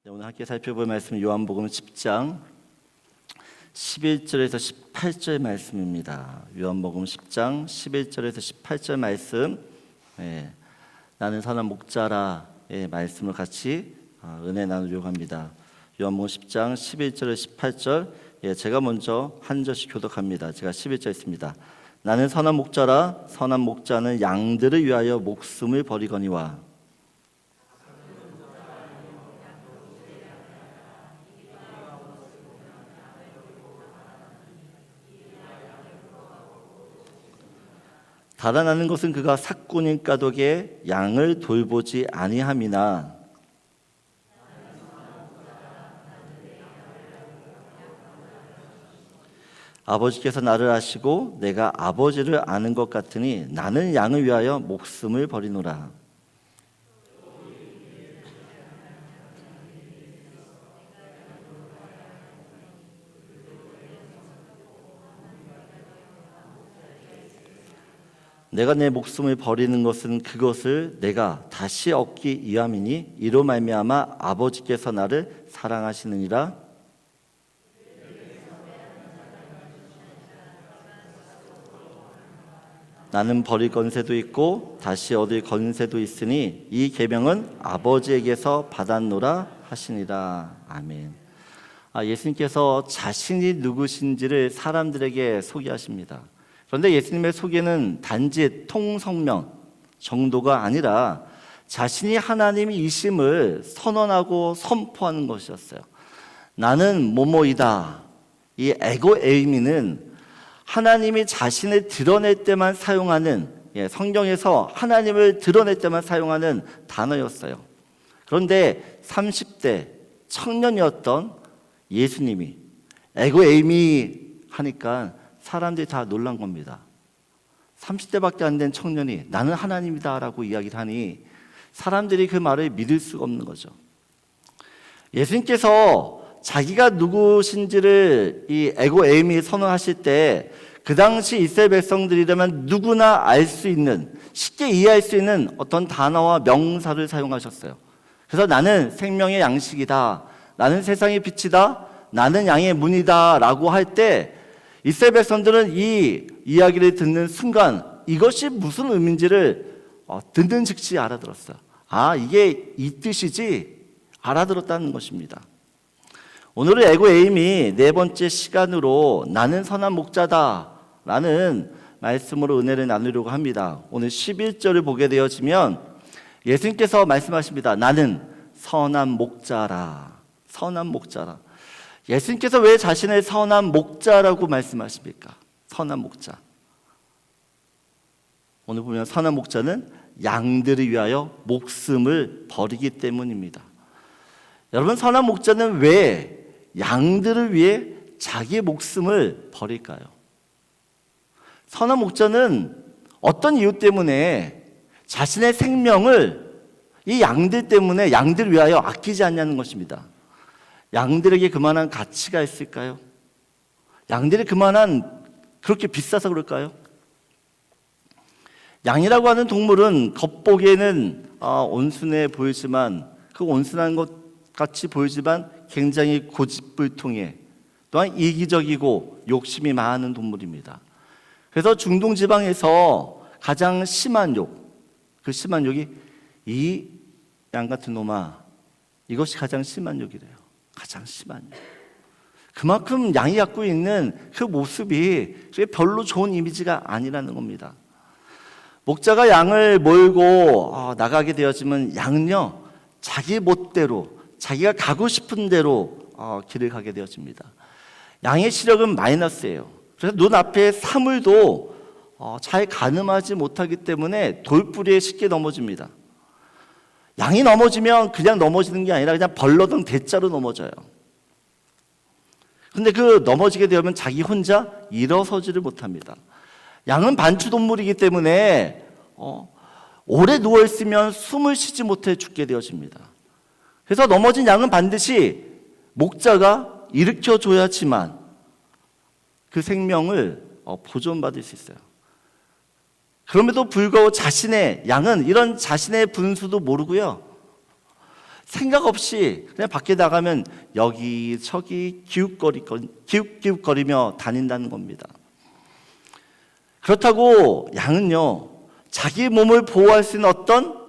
오늘 함께 살펴볼 말씀은 요한복음 10장 11절에서 18절 말씀입니다. 요한복음 10장 11절에서 18절 말씀, 나는 선한 목자라의 말씀을 같이 은혜 나누려고 합니다. 요한복음 10장 11절에서 18절, 제가 먼저 한 절씩 교독합니다. 제가 11절 있습니다. 나는 선한 목자라, 선한 목자는 양들을 위하여 목숨을 버리거니와. 달아나는 것은 그가 삭군인 까닭에 양을 돌보지 아니함이나 아버지께서 나를 아시고 내가 아버지를 아는 것 같으니 나는 양을 위하여 목숨을 버리노라. 내가 내 목숨을 버리는 것은 그것을 내가 다시 얻기 위함이니 이로 말미암아 아버지께서 나를 사랑하시느니라. 나는 버릴 건세도 있고 다시 얻을 건세도 있으니 이 계명은 아버지에게서 받았노라 하시니라. 아멘. 예수님께서 자신이 누구신지를 사람들에게 소개하십니다. 그런데 예수님의 소개는 단지 통성명 정도가 아니라 자신이 하나님이심을 선언하고 선포하는 것이었어요. 나는 뭐뭐이다. 이 에고 에이미는 하나님이 자신을 드러낼 때만 사용하는, 성경에서 하나님을 드러낼 때만 사용하는 단어였어요. 그런데 30대 청년이었던 예수님이 에고 에이미 하니까 사람들이 다 놀란 겁니다. 30대밖에 안 된 청년이 나는 하나님이다 라고 이야기를 하니 사람들이 그 말을 믿을 수가 없는 거죠. 예수님께서 자기가 누구신지를 이 에고 에이미 선언하실 때 그 당시 이스라엘 백성들이라면 누구나 알 수 있는, 쉽게 이해할 수 있는 어떤 단어와 명사를 사용하셨어요. 그래서 나는 생명의 양식이다, 나는 세상의 빛이다, 나는 양의 문이다 라고 할 때 이스라엘 백성들은 이 이야기를 듣는 순간 이것이 무슨 의미인지를 듣는 즉시 알아들었어요. 이게 이 뜻이지, 알아들었다는 것입니다. 오늘은 에고 에임이 네 번째 시간으로 나는 선한 목자다 라는 말씀으로 은혜를 나누려고 합니다. 오늘 11절을 보게 되어지면 예수님께서 말씀하십니다. 나는 선한 목자라. 선한 목자라. 예수님께서 왜 자신을 선한 목자라고 말씀하십니까? 선한 목자. 오늘 보면 선한 목자는 양들을 위하여 목숨을 버리기 때문입니다. 여러분, 선한 목자는 왜 양들을 위해 자기의 목숨을 버릴까요? 선한 목자는 어떤 이유 때문에 자신의 생명을 이 양들 때문에, 양들을 위하여 아끼지 않냐는 것입니다. 양들에게 그만한 가치가 있을까요? 양들이 그렇게 비싸서 그럴까요? 양이라고 하는 동물은 겉보기에는 온순해 보이지만, 그 온순한 것 같이 보이지만 굉장히 고집불통해, 또한 이기적이고 욕심이 많은 동물입니다. 그래서 중동 지방에서 가장 심한 욕, 그 심한 욕이 이 양 같은 놈아, 이것이 가장 심한 욕이래요. 가장 심한 욕. 그만큼 양이 갖고 있는 그 모습이 별로 좋은 이미지가 아니라는 겁니다. 목자가 양을 몰고 나가게 되어지면 양은요, 자기 멋대로, 자기가 가고 싶은 대로 길을 가게 되어집니다. 양의 시력은 마이너스예요. 그래서 눈앞에 사물도 잘 가늠하지 못하기 때문에 돌부리에 쉽게 넘어집니다. 양이 넘어지면 그냥 넘어지는 게 아니라 그냥 벌러덩 대자로 넘어져요. 근데 그 넘어지게 되면 자기 혼자 일어서지를 못합니다. 양은 반추동물이기 때문에 오래 누워있으면 숨을 쉬지 못해 죽게 되어집니다. 그래서 넘어진 양은 반드시 목자가 일으켜줘야지만 그 생명을 보존받을 수 있어요. 그럼에도 불구하고 자신의 양은 이런 자신의 분수도 모르고요, 생각 없이 그냥 밖에 나가면 여기저기 기웃기웃거리며 다닌다는 겁니다. 그렇다고 양은요, 자기 몸을 보호할 수 있는 어떤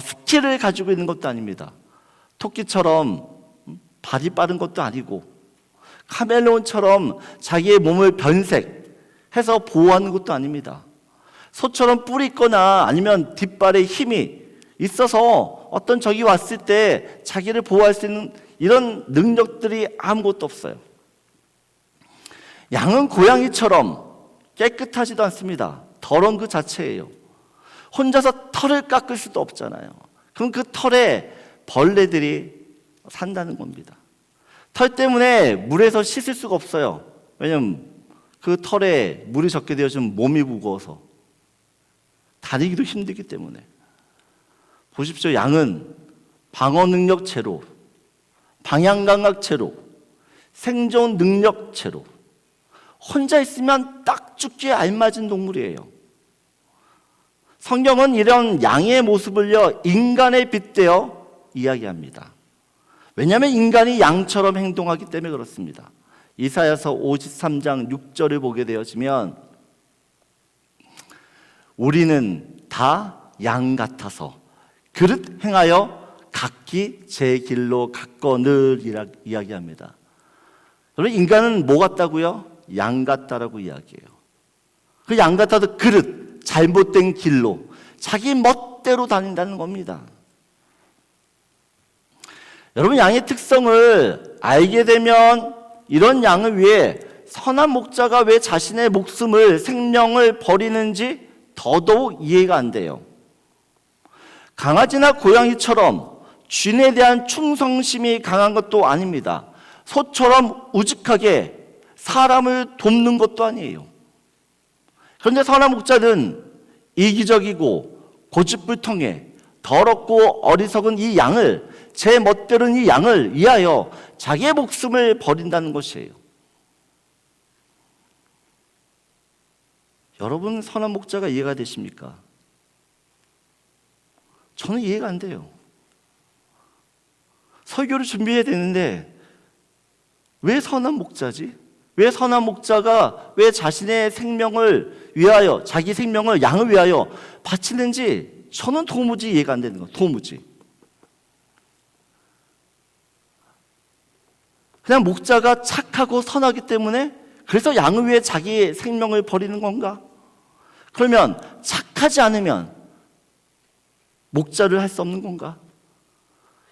스킬을 가지고 있는 것도 아닙니다. 토끼처럼 발이 빠른 것도 아니고 카멜레온처럼 자기의 몸을 변색해서 보호하는 것도 아닙니다. 소처럼 뿔이 있거나 아니면 뒷발에 힘이 있어서 어떤 적이 왔을 때 자기를 보호할 수 있는 이런 능력들이 아무것도 없어요. 양은 고양이처럼 깨끗하지도 않습니다. 더러운 그 자체예요. 혼자서 털을 깎을 수도 없잖아요. 그럼 그 털에 벌레들이 산다는 겁니다. 털 때문에 물에서 씻을 수가 없어요. 왜냐하면 그 털에 물이 적게 되어지면 몸이 무거워서 다니기도 힘들기 때문에. 보십시오. 양은 방어 능력 제로, 방향 감각 제로, 생존 능력 제로. 혼자 있으면 딱 죽기에 알맞은 동물이에요. 성경은 이런 양의 모습을요, 인간에 빗대어 이야기합니다. 왜냐하면 인간이 양처럼 행동하기 때문에 그렇습니다. 이사야서 53장 6절을 보게 되어지면 우리는 다 양 같아서 그릇 행하여 각기 제 길로 갔거늘 이야기합니다. 여러분, 인간은 뭐 같다고요? 양 같다라고 이야기해요. 그 양 같아도 그릇, 잘못된 길로 자기 멋대로 다닌다는 겁니다. 여러분, 양의 특성을 알게 되면 이런 양을 위해 선한 목자가 왜 자신의 목숨을, 생명을 버리는지 더더욱 이해가 안 돼요. 강아지나 고양이처럼 주인에 대한 충성심이 강한 것도 아닙니다. 소처럼 우직하게 사람을 돕는 것도 아니에요. 그런데 선한 목자는 이기적이고 고집불통해 더럽고 어리석은 이 양을, 제 멋대로는 이 양을 위하여 자기의 목숨을 버린다는 것이에요. 여러분, 선한 목자가 이해가 되십니까? 저는 이해가 안 돼요. 설교를 준비해야 되는데 왜 선한 목자지? 왜 선한 목자가 왜 자신의 생명을 위하여, 자기 생명을 양을 위하여 바치는지 저는 도무지 이해가 안 되는 거예요. 도무지. 그냥 목자가 착하고 선하기 때문에 그래서 양을 위해 자기의 생명을 버리는 건가? 그러면 착하지 않으면 목자를 할 수 없는 건가?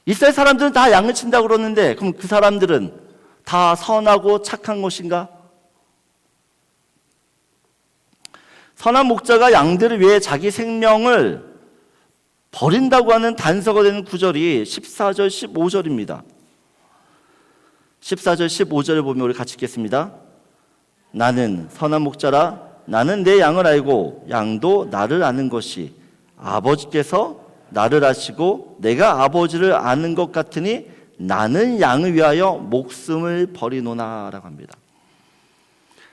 이스라엘 사람들은 다 양을 친다고 그러는데 그럼 그 사람들은 다 선하고 착한 것인가? 선한 목자가 양들을 위해 자기 생명을 버린다고 하는 단서가 되는 구절이 14절, 15절입니다. 14절, 15절을 보면 우리 같이 읽겠습니다. 나는 선한 목자라. 나는 내 양을 알고 양도 나를 아는 것이 아버지께서 나를 아시고 내가 아버지를 아는 것 같으니 나는 양을 위하여 목숨을 버리노나 라고 합니다.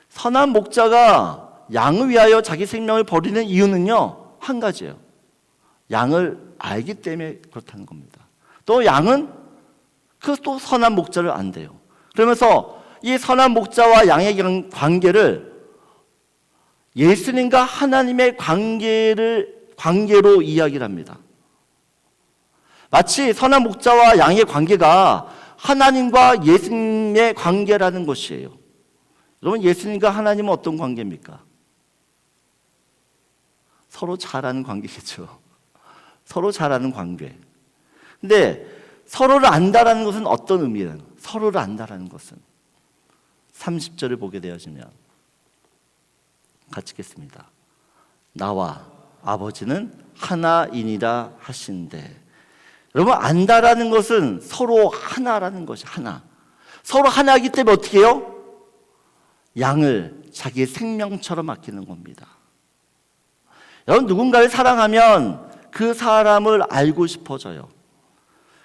선한 목자가 양을 위하여 자기 생명을 버리는 이유는요, 한 가지예요. 양을 알기 때문에 그렇다는 겁니다. 또 양은 그 또 선한 목자를 안대요. 그러면서 이 선한 목자와 양의 관계를 예수님과 하나님의 관계로 이야기를 합니다. 마치 선한 목자와 양의 관계가 하나님과 예수님의 관계라는 것이에요. 여러분, 예수님과 하나님은 어떤 관계입니까? 서로 잘 아는 관계겠죠. 서로 잘 아는 관계. 근데 서로를 안다라는 것은 어떤 의미예요? 서로를 안다라는 것은 30절을 보게 되어지면 같이 읽겠습니다. 나와 아버지는 하나이니라 하신대. 여러분, 안다라는 것은 서로 하나라는 것이 하나. 서로 하나이기 때문에 어떻게 해요? 양을 자기의 생명처럼 아끼는 겁니다. 여러분, 누군가를 사랑하면 그 사람을 알고 싶어져요.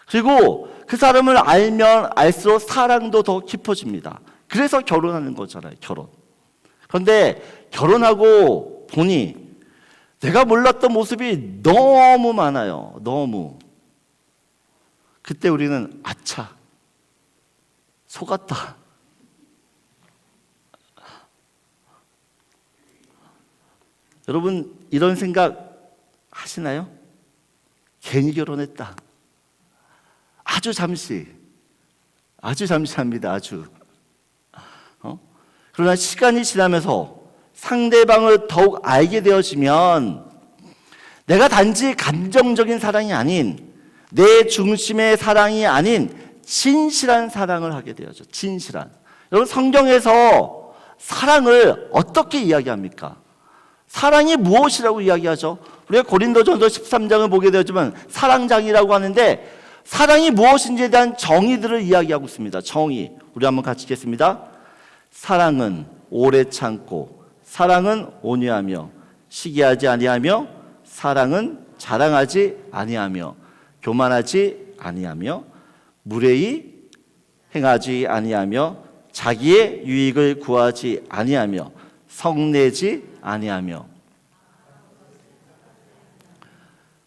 그리고 그 사람을 알면 알수록 사랑도 더 깊어집니다. 그래서 결혼하는 거잖아요, 결혼. 그런데 결혼하고 보니 내가 몰랐던 모습이 너무 많아요. 너무. 그때 우리는 아차, 속았다. 여러분 이런 생각 하시나요? 괜히 결혼했다. 아주 잠시 합니다. 아주. 그러나 시간이 지나면서 상대방을 더욱 알게 되어지면 내가 단지 감정적인 사랑이 아닌, 내 중심의 사랑이 아닌 진실한 사랑을 하게 되어져. 진실한. 여러분 성경에서 사랑을 어떻게 이야기합니까? 사랑이 무엇이라고 이야기하죠? 우리가 고린도전서 13장을 보게 되었지만 사랑장이라고 하는데, 사랑이 무엇인지에 대한 정의들을 이야기하고 있습니다. 정의. 우리 한번 같이 읽겠습니다. 사랑은 오래 참고, 사랑은 온유하며, 시기하지 아니하며, 사랑은 자랑하지 아니하며, 교만하지 아니하며, 무례히 행하지 아니하며, 자기의 유익을 구하지 아니하며, 성내지 아니하며,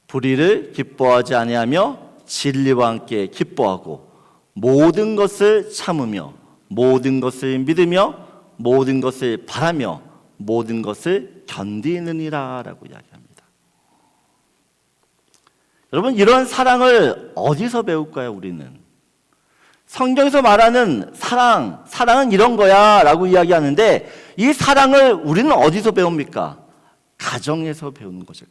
불의를 기뻐하지 아니하며 진리와 함께 기뻐하고, 모든 것을 참으며, 모든 것을 믿으며, 모든 것을 바라며, 모든 것을 견디느니라 라고 이야기합니다. 여러분 이런 사랑을 어디서 배울까요? 우리는 성경에서 말하는 사랑은 이런 거야 라고 이야기하는데, 이 사랑을 우리는 어디서 배웁니까? 가정에서 배우는 거죠.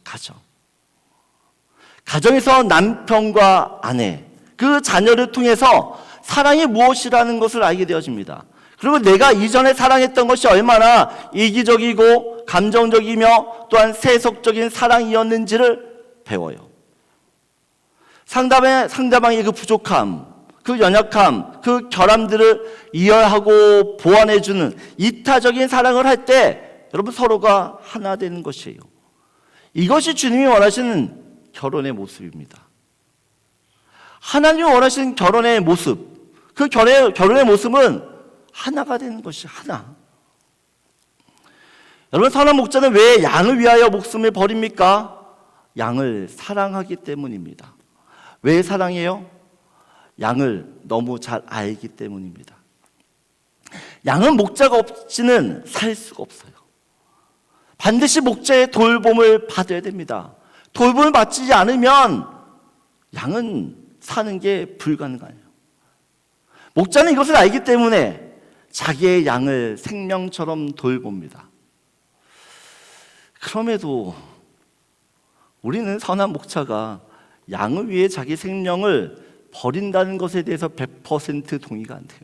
가정에서 남편과 아내, 그 자녀를 통해서 사랑이 무엇이라는 것을 알게 되어집니다. 그리고 내가 이전에 사랑했던 것이 얼마나 이기적이고 감정적이며 또한 세속적인 사랑이었는지를 배워요. 상대방의 그 부족함, 그 연약함, 그 결함들을 이해하고 보완해주는 이타적인 사랑을 할 때 여러분 서로가 하나 되는 것이에요. 이것이 주님이 원하시는 결혼의 모습입니다. 하나님이 원하시는 결혼의 모습, 그 결혼의 모습은 하나가 되는 것이 하나. 여러분 선한 목자는 왜 양을 위하여 목숨을 버립니까? 양을 사랑하기 때문입니다. 왜 사랑해요? 양을 너무 잘 알기 때문입니다. 양은 목자가 없이는 살 수가 없어요. 반드시 목자의 돌봄을 받아야 됩니다. 돌봄을 받지 않으면 양은 사는 게 불가능해요. 목자는 이것을 알기 때문에 자기의 양을 생명처럼 돌봅니다. 그럼에도 우리는 선한 목자가 양을 위해 자기 생명을 버린다는 것에 대해서 100% 동의가 안 돼요.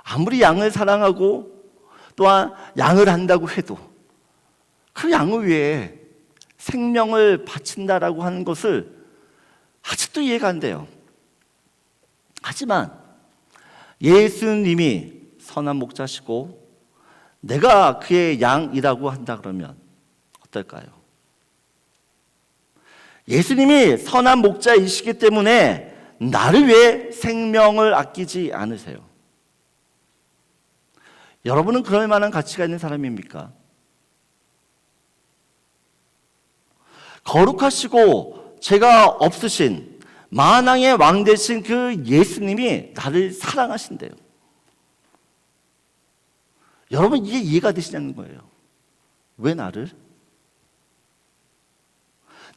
아무리 양을 사랑하고 또한 양을 한다고 해도 그 양을 위해 생명을 바친다라고 하는 것을 아직도 이해가 안 돼요. 하지만 예수님이 선한 목자시고 내가 그의 양이라고 한다 그러면 어떨까요? 예수님이 선한 목자이시기 때문에 나를 위해 생명을 아끼지 않으세요. 여러분은 그럴 만한 가치가 있는 사람입니까? 거룩하시고 죄가 없으신 만왕의 왕 되신 그 예수님이 나를 사랑하신대요. 여러분 이게 이해가 되시냐는 거예요. 왜 나를?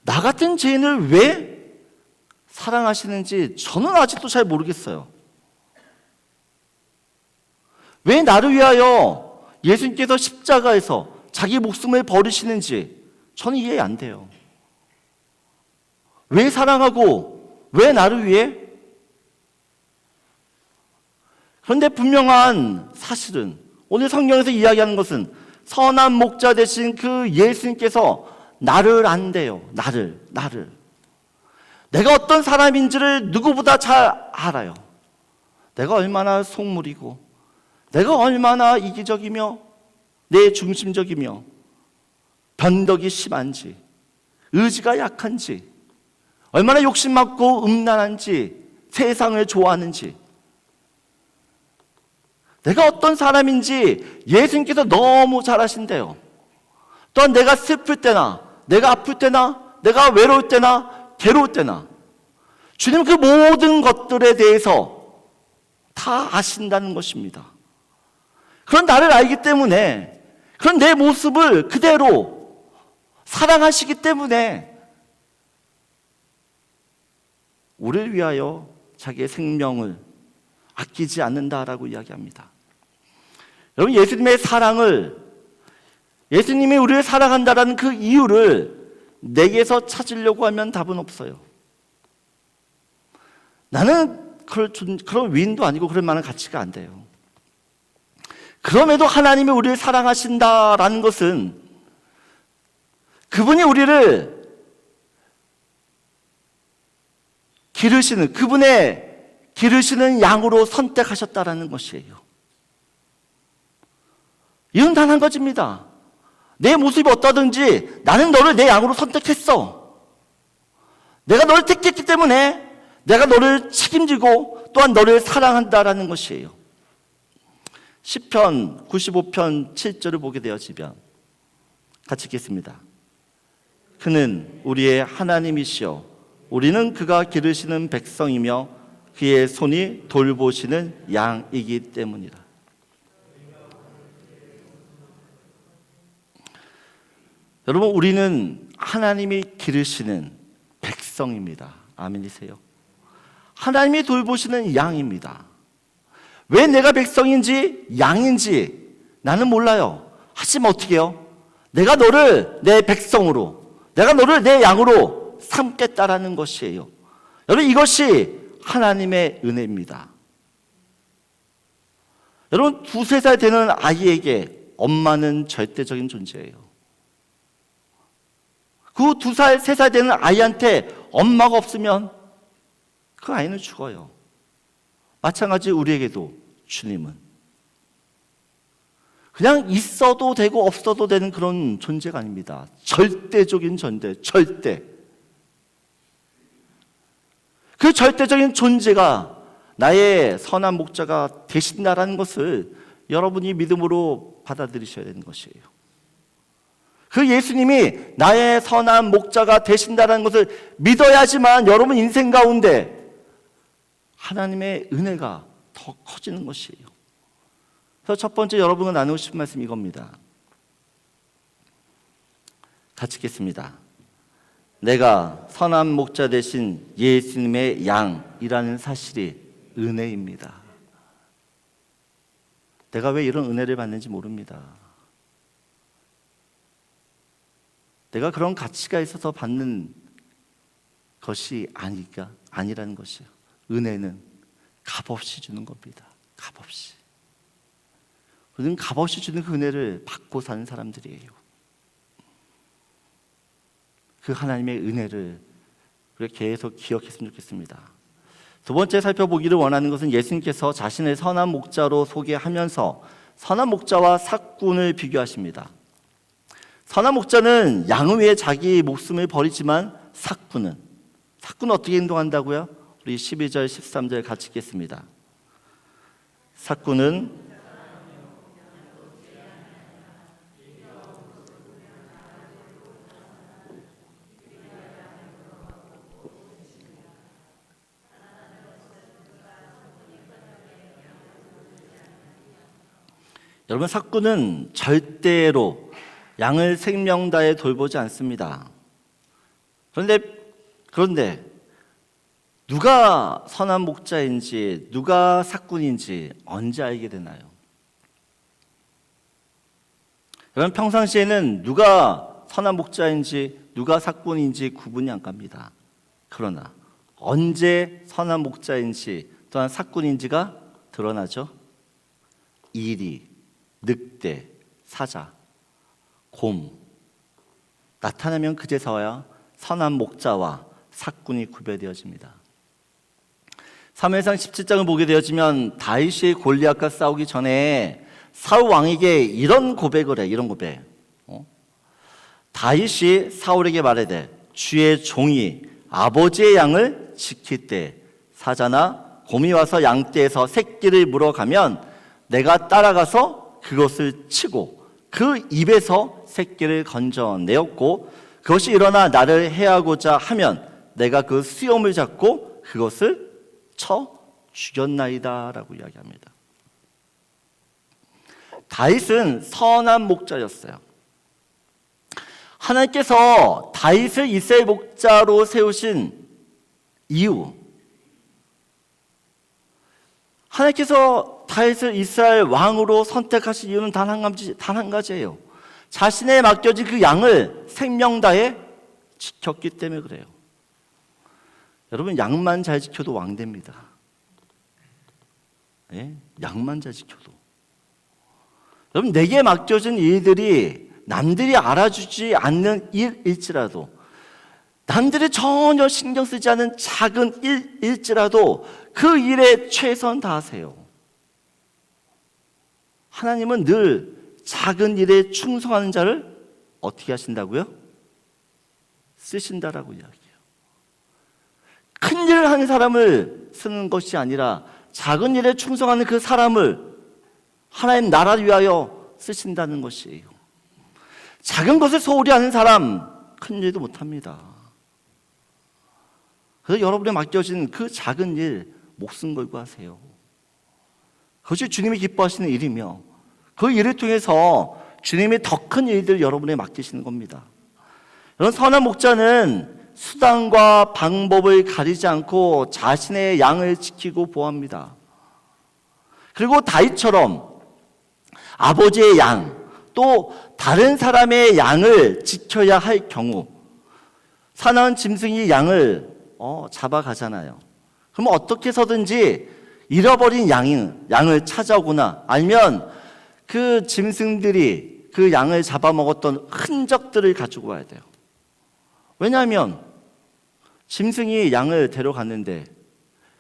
나 같은 죄인을 왜 사랑하시는지 저는 아직도 잘 모르겠어요. 왜 나를 위하여 예수님께서 십자가에서 자기 목숨을 버리시는지 저는 이해 안 돼요. 왜 사랑하고 왜 나를 위해? 그런데 분명한 사실은 오늘 성경에서 이야기하는 것은 선한 목자 되신 그 예수님께서 나를 안대요. 나를. 내가 어떤 사람인지를 누구보다 잘 알아요. 내가 얼마나 속물이고 내가 얼마나 이기적이며 내 중심적이며 변덕이 심한지 의지가 약한지 얼마나 욕심 많고 음란한지 세상을 좋아하는지 내가 어떤 사람인지 예수님께서 너무 잘 아신대요. 또한 내가 슬플 때나 내가 아플 때나 내가 외로울 때나 괴로울 때나 주님 그 모든 것들에 대해서 다 아신다는 것입니다. 그런 나를 알기 때문에, 그런 내 모습을 그대로 사랑하시기 때문에 우리를 위하여 자기의 생명을 아끼지 않는다라고 이야기합니다. 여러분, 예수님의 사랑을, 예수님이 우리를 사랑한다라는 그 이유를 내게서 찾으려고 하면 답은 없어요. 나는 그런 위인도 아니고 그럴 만한 가치가 안 돼요. 그럼에도 하나님이 우리를 사랑하신다라는 것은 그분이 우리를 기르시는, 그분의 기르시는 양으로 선택하셨다라는 것이에요. 이건 단 한 가지입니다. 내 모습이 어떠든지 나는 너를 내 양으로 선택했어. 내가 너를 택했기 때문에 내가 너를 책임지고 또한 너를 사랑한다라는 것이에요. 시편 95편 7절을 보게 되어지면 같이 읽겠습니다. 그는 우리의 하나님이시여 우리는 그가 기르시는 백성이며 그의 손이 돌보시는 양이기 때문이라. 여러분, 우리는 하나님이 기르시는 백성입니다. 아멘이세요? 하나님이 돌보시는 양입니다. 왜 내가 백성인지 양인지 나는 몰라요. 하지만 어떻게 해요? 내가 너를 내 백성으로, 내가 너를 내 양으로 삼겠다라는 것이에요. 여러분, 이것이 하나님의 은혜입니다. 여러분, 2, 3살 되는 아이에게 엄마는 절대적인 존재예요. 그 2살, 3살 되는 아이한테 엄마가 없으면 그 아이는 죽어요. 마찬가지 우리에게도 주님은 그냥 있어도 되고 없어도 되는 그런 존재가 아닙니다. 절대적인 존재, 절대. 그 절대적인 존재가 나의 선한 목자가 되신다라는 것을 여러분이 믿음으로 받아들이셔야 되는 것이에요. 그 예수님이 나의 선한 목자가 되신다는 것을 믿어야지만 여러분 인생 가운데 하나님의 은혜가 더 커지는 것이에요. 그래서 첫 번째 여러분과 나누고 싶은 말씀이 이겁니다. 같이 읽겠습니다. 내가 선한 목자 되신 예수님의 양이라는 사실이 은혜입니다. 내가 왜 이런 은혜를 받는지 모릅니다. 내가 그런 가치가 있어서 받는 것이 아니라는 것이에요. 은혜는 값없이 주는 겁니다. 값없이. 우리는 값없이 주는 그 은혜를 받고 사는 사람들이에요. 그 하나님의 은혜를 우리가 계속 기억했으면 좋겠습니다. 두 번째 살펴보기를 원하는 것은 예수님께서 자신을 선한 목자로 소개하면서 선한 목자와 삭군을 비교하십니다. 선한 목자는 양을 위해 자기 목숨을 버리지만 삭군은 어떻게 행동한다고요? 우리 12절, 13절 같이 읽겠습니다. 삭군은 여러분, 삭군은 절대로 양을 생명 다해 돌보지 않습니다. 그런데 누가 선한 목자인지 누가 삭군인지 언제 알게 되나요? 여러분, 평상시에는 누가 선한 목자인지 누가 삭군인지 구분이 안 갑니다. 그러나 언제 선한 목자인지 또한 삭군인지가 드러나죠. 이리, 늑대, 사자, 곰 나타나면 그제서야 선한 목자와 삭군이 구별되어집니다. 사무엘상 17장을 보게 되어지면 다윗이 골리앗과 싸우기 전에 사울 왕에게 이런 고백을 해. 이런 고백. 다윗이 사울에게 말하되 주의 종이 아버지의 양을 지킬 때 사자나 곰이 와서 양떼에서 새끼를 물어가면 내가 따라가서 그것을 치고 그 입에서 새끼를 건져내었고 그것이 일어나 나를 해하고자 하면 내가 그 수염을 잡고 그것을 쳐 죽였나이다라고 이야기합니다. 다윗은 선한 목자였어요. 하나님께서 다윗을 이스라엘 목자로 세우신 이유, 하나님께서 다윗을 이스라엘 왕으로 선택하신 이유는 단 한 가지예요. 자신의 맡겨진 그 양을 생명 다해 지켰기 때문에 그래요. 여러분, 양만 잘 지켜도 왕 됩니다. 예? 양만 잘 지켜도. 여러분, 내게 맡겨진 일들이 남들이 알아주지 않는 일일지라도, 남들이 전혀 신경 쓰지 않은 작은 일일지라도 그 일에 최선 다하세요. 하나님은 늘 작은 일에 충성하는 자를 어떻게 하신다고요? 쓰신다라고 이야기해요. 큰 일을 하는 사람을 쓰는 것이 아니라 작은 일에 충성하는 그 사람을 하나님 나라를 위하여 쓰신다는 것이에요. 작은 것을 소홀히 하는 사람 큰 일도 못합니다. 그래서 여러분이 맡겨진 그 작은 일 목숨 걸고 하세요. 그것이 주님이 기뻐하시는 일이며 그 일을 통해서 주님이 더 큰 일들을 여러분에 맡기시는 겁니다. 이런 선한 목자는 수단과 방법을 가리지 않고 자신의 양을 지키고 보호합니다. 그리고 다윗처럼 아버지의 양, 또 다른 사람의 양을 지켜야 할 경우, 사나운 짐승이 양을 잡아가잖아요. 그럼 어떻게 해서든지 잃어버린 양을 찾아오거나 아니면 그 짐승들이 그 양을 잡아먹었던 흔적들을 가지고 와야 돼요. 왜냐하면 짐승이 양을 데려갔는데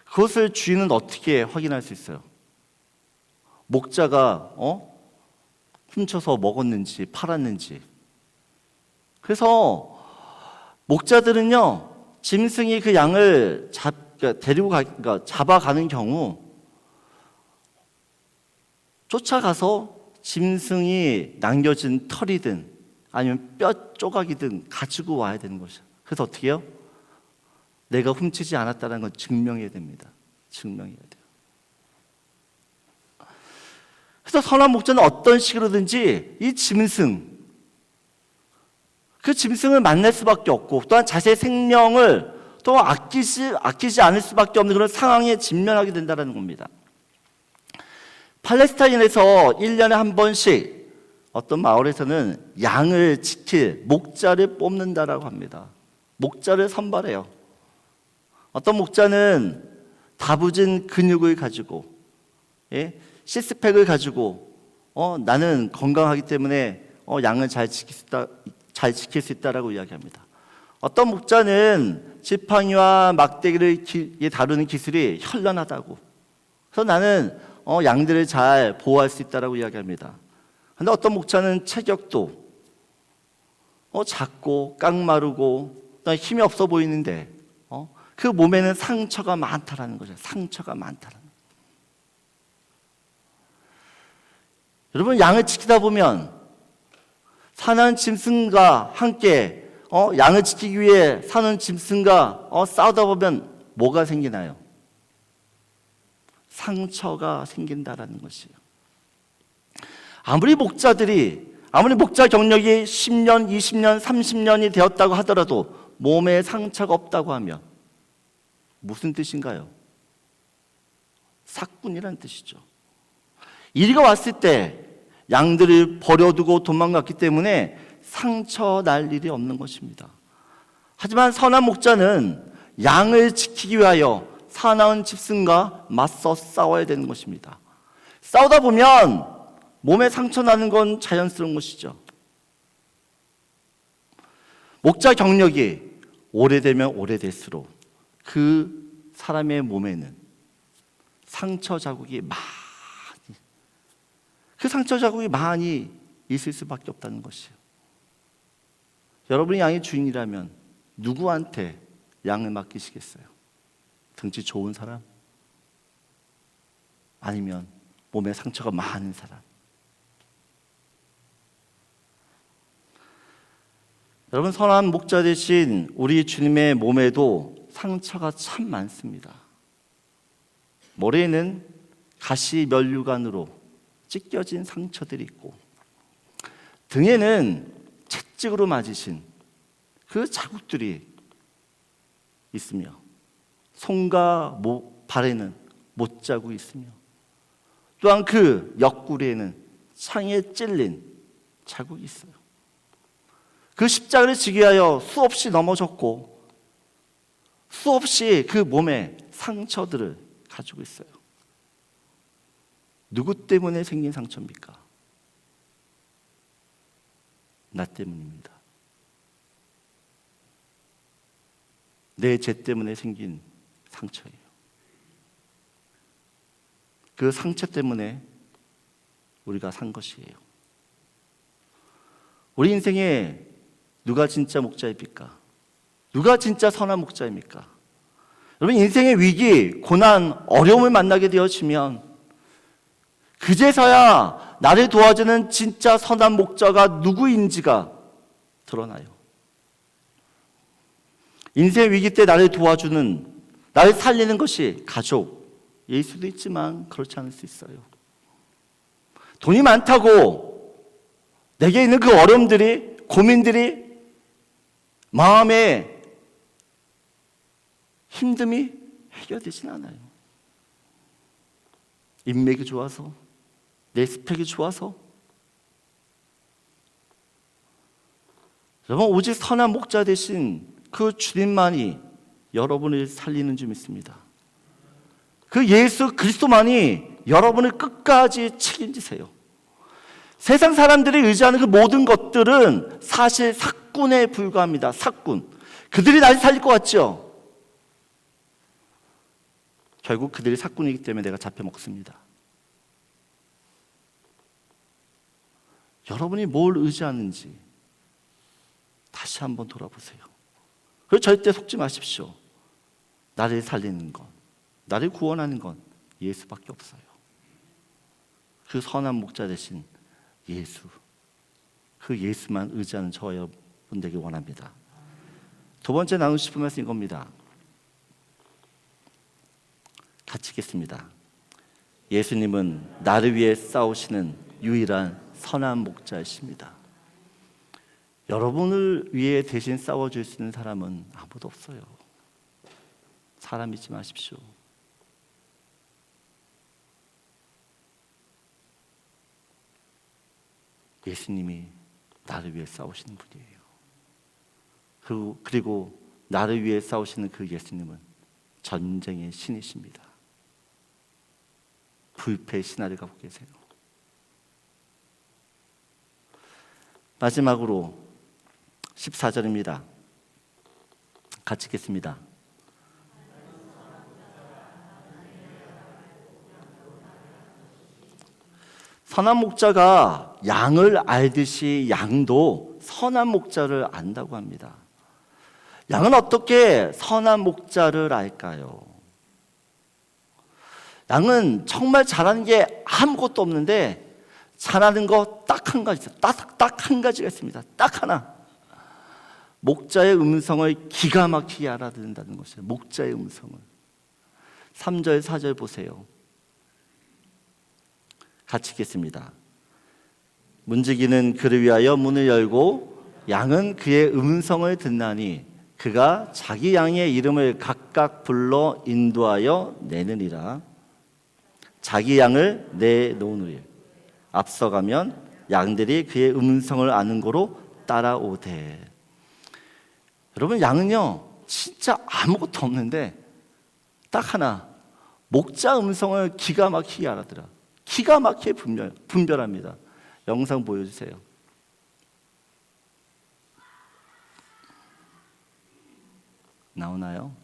그것을 주인은 어떻게 확인할 수 있어요? 목자가 훔쳐서 먹었는지 팔았는지. 그래서 목자들은요, 짐승이 그 양을 잡아가는 경우 쫓아가서 짐승이 남겨진 털이든 아니면 뼈 조각이든 가지고 와야 되는 것이에요. 그래서 어떻게 해요? 내가 훔치지 않았다는 걸 증명해야 됩니다. 증명해야 돼요. 그래서 선한 목자는 어떤 식으로든지 이 그 짐승을 만날 수밖에 없고 또한 자신의 생명을 또 아끼지 않을 수밖에 없는 그런 상황에 직면하게 된다는 겁니다. 팔레스타인에서 1년에 한 번씩 어떤 마을에서는 양을 지킬 목자를 뽑는다라고 합니다. 목자를 선발해요. 어떤 목자는 다부진 근육을 가지고, 시스팩을 가지고 나는 건강하기 때문에 양을 잘 지킬 수 있다라고 이야기합니다. 어떤 목자는 지팡이와 막대기를 다루는 기술이 현란하다고. 그래서 나는 양들을 잘 보호할 수 있다라고 이야기합니다. 그런데 어떤 목자는 체격도 작고 깡마르고 힘이 없어 보이는데 그 몸에는 상처가 많다라는 거죠. 상처가 많다라는. 여러분, 양을 지키다 보면 사나운 짐승과 함께 양을 지키기 위해 사는 짐승과 싸우다 보면 뭐가 생기나요? 상처가 생긴다라는 것이에요. 아무리 목자 경력이 10년, 20년, 30년이 되었다고 하더라도 몸에 상처가 없다고 하면 무슨 뜻인가요? 사꾼이라는 뜻이죠. 이리가 왔을 때 양들을 버려두고 도망갔기 때문에 상처 날 일이 없는 것입니다. 하지만 선한 목자는 양을 지키기 위하여 사나운 짐승과 맞서 싸워야 되는 것입니다. 싸우다 보면 몸에 상처 나는 건 자연스러운 것이죠. 목자 경력이 오래되면 오래될수록 그 사람의 몸에는 상처 자국이 많이 있을 수밖에 없다는 것이에요. 여러분이 양의 주인이라면 누구한테 양을 맡기시겠어요? 등치 좋은 사람? 아니면 몸에 상처가 많은 사람? 여러분, 선한 목자 대신 우리 주님의 몸에도 상처가 참 많습니다. 머리에는 가시 면류관으로 찢겨진 상처들이 있고, 등에는 채찍으로 맞으신 그 자국들이 있으며, 손과 발에는 못자국이 있으며, 또한 그 옆구리에는 창에 찔린 자국이 있어요. 그 십자가를 지기 위하여 수없이 넘어졌고, 수없이 그 몸에 상처들을 가지고 있어요. 누구 때문에 생긴 상처입니까? 나 때문입니다. 내 죄 때문에 생긴 상처예요. 그 상처 때문에 우리가 산 것이에요. 우리 인생에 누가 진짜 목자입니까? 누가 진짜 선한 목자입니까? 여러분, 인생의 위기, 고난, 어려움을 만나게 되어지면 그제서야 나를 도와주는 진짜 선한 목자가 누구인지가 드러나요. 인생의 위기 때 나를 도와주는, 나를 살리는 것이 가족일 수도 있지만 그렇지 않을 수 있어요. 돈이 많다고 내게 있는 그 어려움들이, 고민들이, 마음의 힘듦이 해결되진 않아요. 인맥이 좋아서, 내 스펙이 좋아서. 여러분, 오직 선한 목자 되신 그 주님만이 여러분을 살리는 줄 믿습니다. 그 예수 그리스도만이 여러분을 끝까지 책임지세요. 세상 사람들이 의지하는 그 모든 것들은 사실 삭군에 불과합니다. 삭군. 그들이 나를 살릴 것 같죠? 결국 그들이 삭군이기 때문에 내가 잡혀 먹습니다. 여러분이 뭘 의지하는지 다시 한번 돌아보세요. 그리고 절대 속지 마십시오. 나를 살리는 건, 나를 구원하는 건 예수밖에 없어요. 그 선한 목자 되신 예수, 그 예수만 의지하는 저와 여러분 되길 원합니다. 두 번째 나누고 싶은 말씀이 이겁니다. 같이 읽겠습니다. 예수님은 나를 위해 싸우시는 유일한 선한 목자이십니다. 여러분을 위해 대신 싸워줄 수 있는 사람은 아무도 없어요. 사람 믿지 마십시오. 예수님이 나를 위해 싸우시는 분이에요. 그리고 나를 위해 싸우시는 그 예수님은 전쟁의 신이십니다. 불패의 신화를 갖고 계세요. 마지막으로 14절입니다. 같이 읽겠습니다. 선한 목자가 양을 알듯이 양도 선한 목자를 안다고 합니다. 양은 어떻게 선한 목자를 알까요? 양은 정말 잘하는 게 아무것도 없는데 잘하는 거 딱 한 가지 있어요. 딱 한 가지가 있습니다. 딱 하나. 목자의 음성을 기가 막히게 알아듣는다는 것이에요. 목자의 음성을. 3절, 4절 보세요. 같이 읽겠습니다. 문지기는 그를 위하여 문을 열고 양은 그의 음성을 듣나니 그가 자기 양의 이름을 각각 불러 인도하여 내느니라. 자기 양을 내놓으리. 앞서가면 양들이 그의 음성을 아는 고로 따라오되. 여러분, 양은요 진짜 아무것도 없는데 딱 하나, 목자 음성을 기가 막히게 알아들어. 기가 막히게 분별합니다. 영상 보여주세요. 나오나요?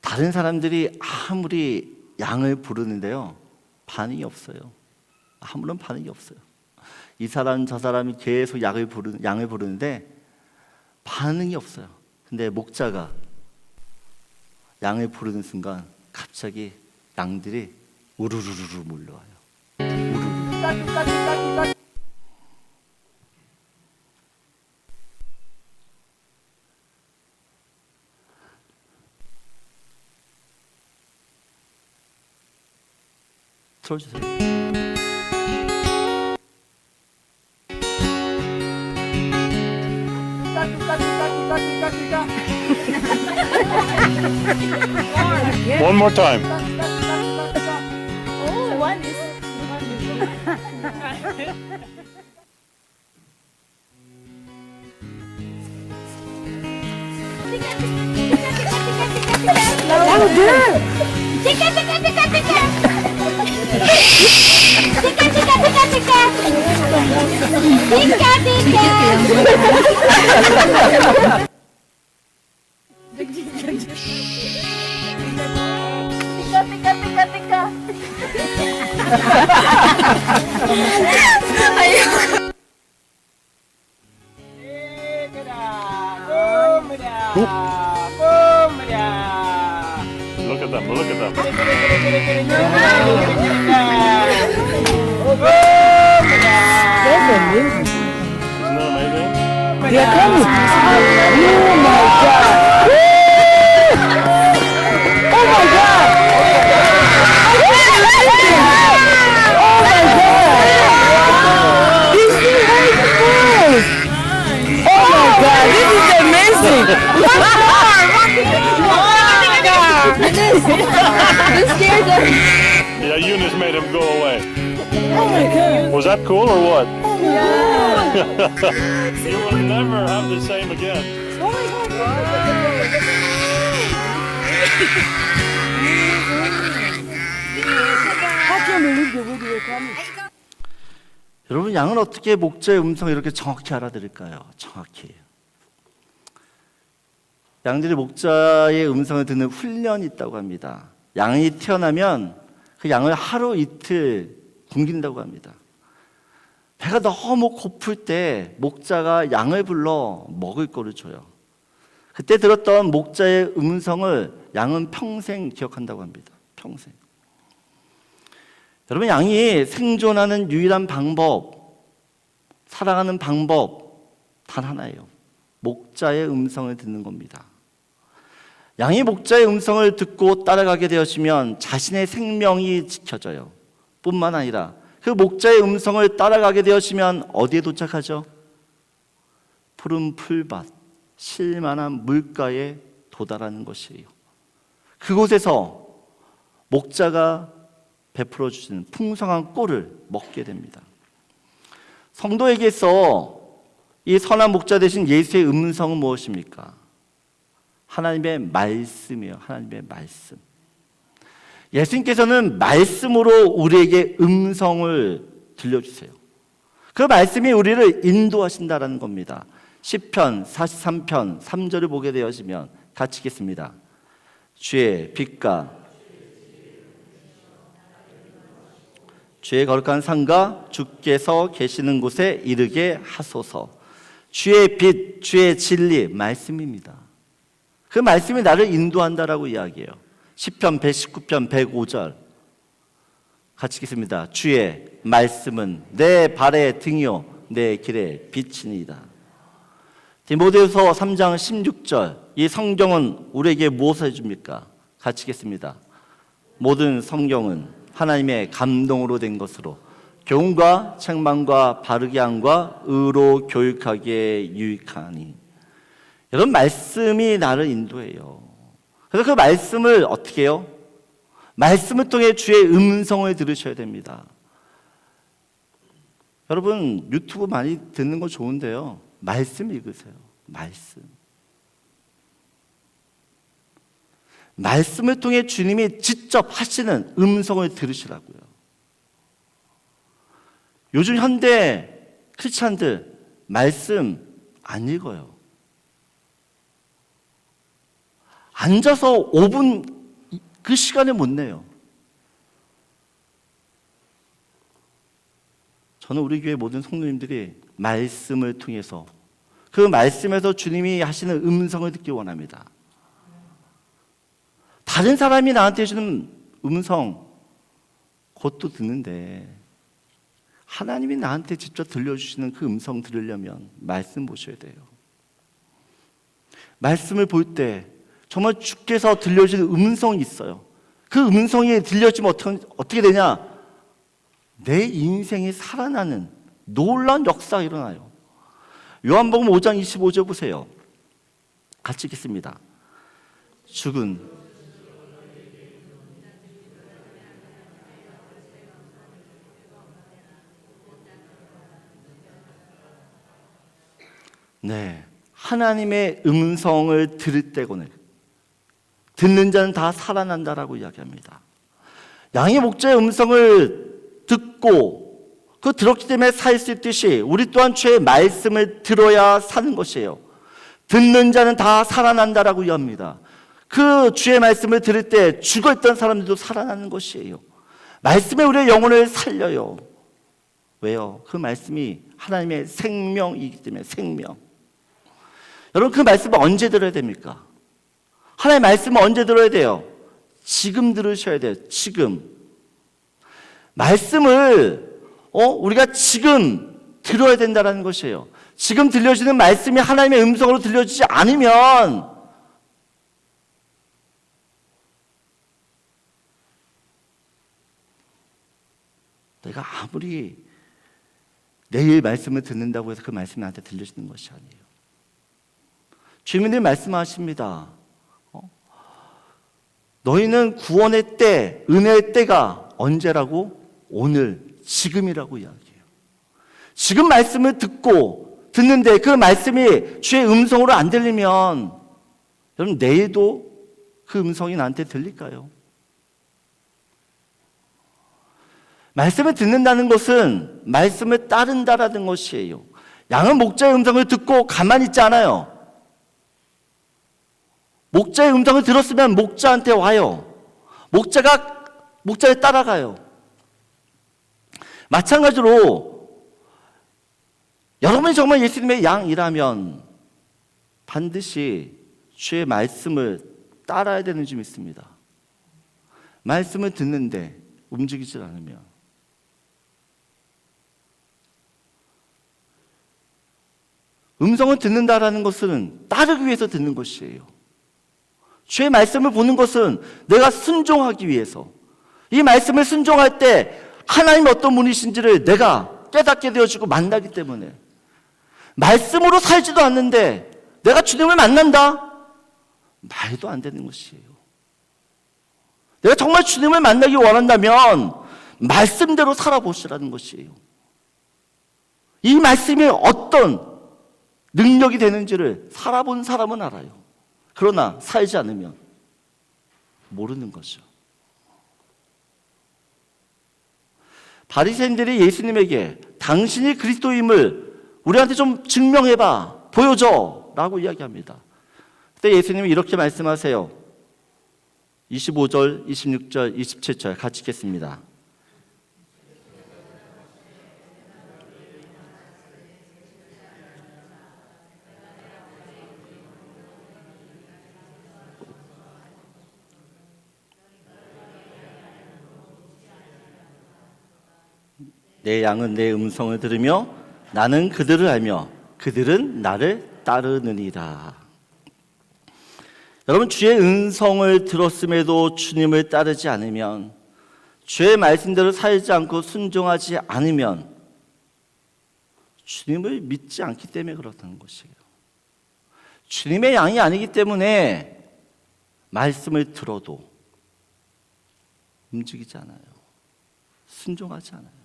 다른 사람들이 아무리 양을 부르는데요, 반응이 없어요. 아무런 반응이 없어요. 이 사람 저 사람이 계속 양을 부르는데 반응이 없어요. 근데 목자가 양을 부르는 순간 갑자기 양들이 우르르르 몰려와요. 우르르. 틀어주세요. One more time. Oh, one is. Louder! Tika, tika, tika, tika! Tika, tika, tika, tika! Tika, tika! Tika, tika, tika, tika! Look at them. Look at them. Isn't that amazing? They are coming. Oh my God. Oh my God. Oh my God. This is beautiful. Oh my God. This is amazing. This scared them. Yeah, Eunice made him go away. Oh my God. Was that cool or what? Yeah. You will never have the same again. Oh my God. I can't believe the video coming. 여러분, 양은 어떻게 목자의 음성을 이렇게 정확히 알아들을까요? 정확히. 양들이 목자의 음성을 듣는 훈련이 있다고 합니다. 양이 태어나면 그 양을 하루 이틀 굶긴다고 합니다. 배가 너무 고플 때 목자가 양을 불러 먹을 거를 줘요. 그때 들었던 목자의 음성을 양은 평생 기억한다고 합니다. 평생. 여러분, 양이 생존하는 유일한 방법, 살아가는 방법 단 하나예요. 목자의 음성을 듣는 겁니다. 양이 목자의 음성을 듣고 따라가게 되었으면 자신의 생명이 지켜져요. 뿐만 아니라 그 목자의 음성을 따라가게 되었으면 어디에 도착하죠? 푸른 풀밭, 쉴만한 물가에 도달하는 것이에요. 그곳에서 목자가 베풀어 주시는 풍성한 꿀을 먹게 됩니다. 성도에게서 이 선한 목자 되신 예수의 음성은 무엇입니까? 하나님의 말씀이에요. 하나님의 말씀. 예수님께서는 말씀으로 우리에게 음성을 들려주세요. 그 말씀이 우리를 인도하신다라는 겁니다. 시편 43편 3절을 보게 되어지면 같이 읽겠습니다. 주의 빛과 주의 거룩한 산과 주께서 계시는 곳에 이르게 하소서. 주의 빛, 주의 진리, 말씀입니다. 그 말씀이 나를 인도한다라고 이야기해요. 시편 119편 105절 같이 읽겠습니다. 주의 말씀은 내 발의 등이요 내 길의 빛이니이다. 디모데후서 3장 16절, 이 성경은 우리에게 무엇을 해줍니까? 같이 읽겠습니다. 모든 성경은 하나님의 감동으로 된 것으로 교훈과 책망과 바르게 함과 의로 교육하기에 유익하니. 여러분, 말씀이 나를 인도해요. 그래서 그 말씀을 어떻게 해요? 말씀을 통해 주의 음성을 들으셔야 됩니다. 여러분, 유튜브 많이 듣는 거 좋은데요, 말씀 읽으세요. 말씀을 통해 주님이 직접 하시는 음성을 들으시라고요. 요즘 현대 크리스찬들 말씀 안 읽어요. 앉아서 5분 그 시간을 못 내요. 저는 우리 교회 모든 성도님들이 말씀을 통해서, 그 말씀에서 주님이 하시는 음성을 듣기 원합니다. 다른 사람이 나한테 해주는 음성 그것도 듣는데, 하나님이 나한테 직접 들려주시는 그 음성 들으려면 말씀 보셔야 돼요. 말씀을 볼 때 정말 주께서 들려주시는 음성이 있어요. 그 음성이 들려지면 어떻게 되냐? 내 인생이 살아나는 놀라운 역사가 일어나요. 요한복음 5장 25절 보세요. 같이 읽겠습니다. 죽은 네, 하나님의 음성을 들을 때고는 듣는 자는 다 살아난다라고 이야기합니다. 양이 목자의 음성을 듣고 그 들었기 때문에 살 수 있듯이 우리 또한 주의 말씀을 들어야 사는 것이에요. 듣는 자는 다 살아난다라고 이야기합니다. 그 주의 말씀을 들을 때 죽어있던 사람들도 살아나는 것이에요. 말씀이 우리의 영혼을 살려요. 왜요? 그 말씀이 하나님의 생명이기 때문에 생명. 여러분 그 말씀을 언제 들어야 됩니까? 하나님의 말씀을 언제 들어야 돼요? 지금 들으셔야 돼요. 지금. 말씀을 우리가 지금 들어야 된다는 것이에요. 지금 들려지는 말씀이 하나님의 음성으로 들려지지 않으면 내가 아무리 내일 말씀을 듣는다고 해서 그 말씀이 나한테 들려지는 것이 아니에요. 주님이 말씀하십니다. 너희는 구원의 때, 은혜의 때가 언제라고? 오늘, 지금이라고 이야기해요. 지금 말씀을 듣는데 그 말씀이 주의 음성으로 안 들리면 여러분 내일도 그 음성이 나한테 들릴까요? 말씀을 듣는다는 것은 말씀을 따른다라는 것이에요. 양은 목자의 음성을 듣고 가만히 있지 않아요. 목자의 음성을 들었으면 목자한테 와요. 목자에 따라가요. 마찬가지로 여러분이 정말 예수님의 양이라면 반드시 주의 말씀을 따라야 되는 줄 믿습니다. 말씀을 듣는데 움직이질 않으면 음성을 듣는다라는 것은 따르기 위해서 듣는 것이에요. 주의 말씀을 보는 것은 내가 순종하기 위해서, 이 말씀을 순종할 때 하나님이 어떤 분이신지를 내가 깨닫게 되어지고 만나기 때문에, 말씀으로 살지도 않는데 내가 주님을 만난다? 말도 안 되는 것이에요. 내가 정말 주님을 만나기 원한다면 말씀대로 살아보시라는 것이에요. 이 말씀이 어떤 능력이 되는지를 살아본 사람은 알아요. 그러나 살지 않으면 모르는 거죠. 바리새인들이 예수님에게 당신이 그리스도임을 우리한테 좀 증명해봐, 보여줘 라고 이야기합니다. 그때 예수님이 이렇게 말씀하세요. 25절, 26절, 27절 같이 읽겠습니다. 내 양은 내 음성을 들으며 나는 그들을 알며 그들은 나를 따르느니라. 여러분, 주의 음성을 들었음에도 주님을 따르지 않으면, 주의 말씀대로 살지 않고 순종하지 않으면 주님을 믿지 않기 때문에 그렇다는 것이에요. 주님의 양이 아니기 때문에 말씀을 들어도 움직이지 않아요. 순종하지 않아요.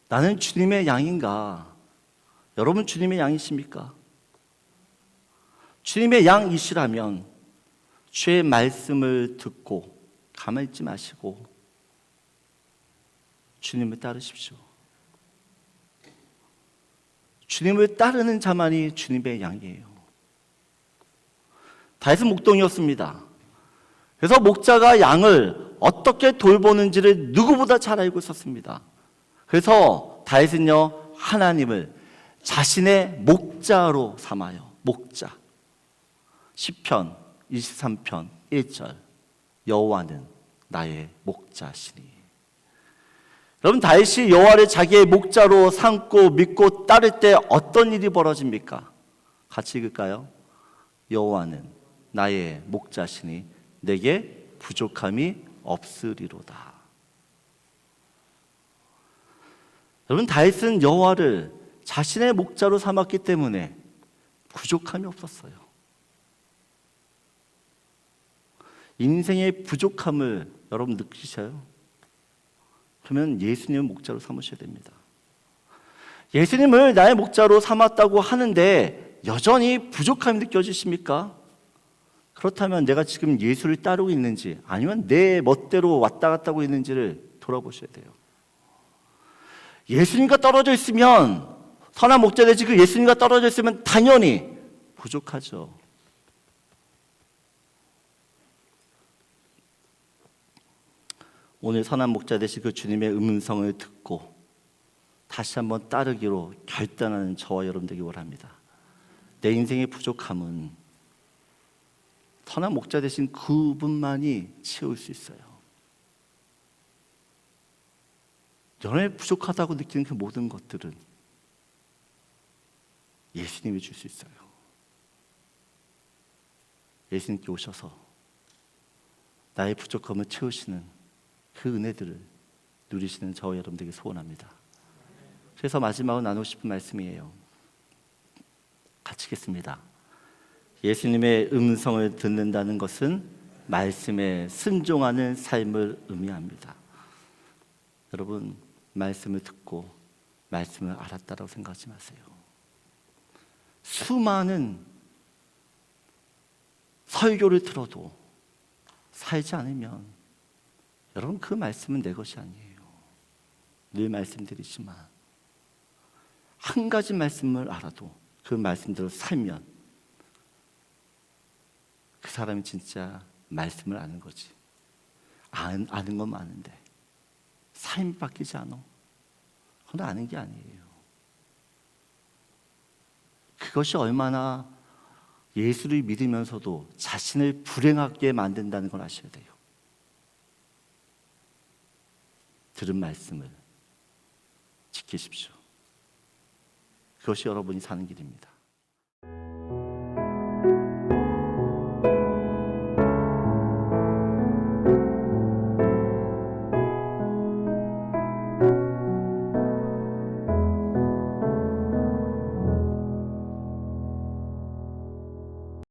나는 주님의 양인가? 여러분 주님의 양이십니까? 주님의 양이시라면 주의 말씀을 듣고 가만히 있지 마시고 주님을 따르십시오. 주님을 따르는 자만이 주님의 양이에요. 다윗은 목동이었습니다. 그래서 목자가 양을 어떻게 돌보는지를 누구보다 잘 알고 있었습니다. 그래서 다윗은요, 하나님을 자신의 목자로 삼아요. 목자. 시편 23편 1절, 여호와는 나의 목자시니. 여러분, 다윗이 여호와를 자기의 목자로 삼고 믿고 따를 때 어떤 일이 벌어집니까? 같이 읽을까요? 여호와는 나의 목자시니 내게 부족함이 없으리로다. 여러분, 다윗은 여호와를 자신의 목자로 삼았기 때문에 부족함이 없었어요. 인생의 부족함을 여러분 느끼셔요? 그러면 예수님을 목자로 삼으셔야 됩니다. 예수님을 나의 목자로 삼았다고 하는데 여전히 부족함이 느껴지십니까? 그렇다면 내가 지금 예수를 따르고 있는지 아니면 내 멋대로 왔다 갔다 하고 있는지를 돌아보셔야 돼요. 예수님과 떨어져 있으면, 선한 목자 되지 그 예수님과 떨어져 있으면 당연히 부족하죠. 오늘 선한 목자 되신 그 주님의 음성을 듣고 다시 한번 따르기로 결단하는 저와 여러분 되기 원합니다. 내 인생의 부족함은 선한 목자 되신 그분만이 채울 수 있어요. 여러분의 부족하다고 느끼는 그 모든 것들은 예수님이 줄 수 있어요. 예수님께 오셔서 나의 부족함을 채우시는 그 은혜들을 누리시는 저와 여러분들에게 소원합니다. 그래서 마지막으로 나누고 싶은 말씀이에요. 같이 읽겠습니다. 예수님의 음성을 듣는다는 것은 말씀에 순종하는 삶을 의미합니다. 여러분, 말씀을 듣고 말씀을 알았다라고 생각하지 마세요. 수많은 설교를 들어도 살지 않으면 여러분, 그 말씀은 내 것이 아니에요. 늘 말씀드리지만 한 가지 말씀을 알아도 그 말씀대로 살면 그 사람이 진짜 말씀을 아는 거지. 아는 건 많은데 삶이 바뀌지 않아. 그건 아는 게 아니에요. 그것이 얼마나 예수를 믿으면서도 자신을 불행하게 만든다는 걸 아셔야 돼요. 들은 말씀을 지키십시오. 그것이 여러분이 사는 길입니다.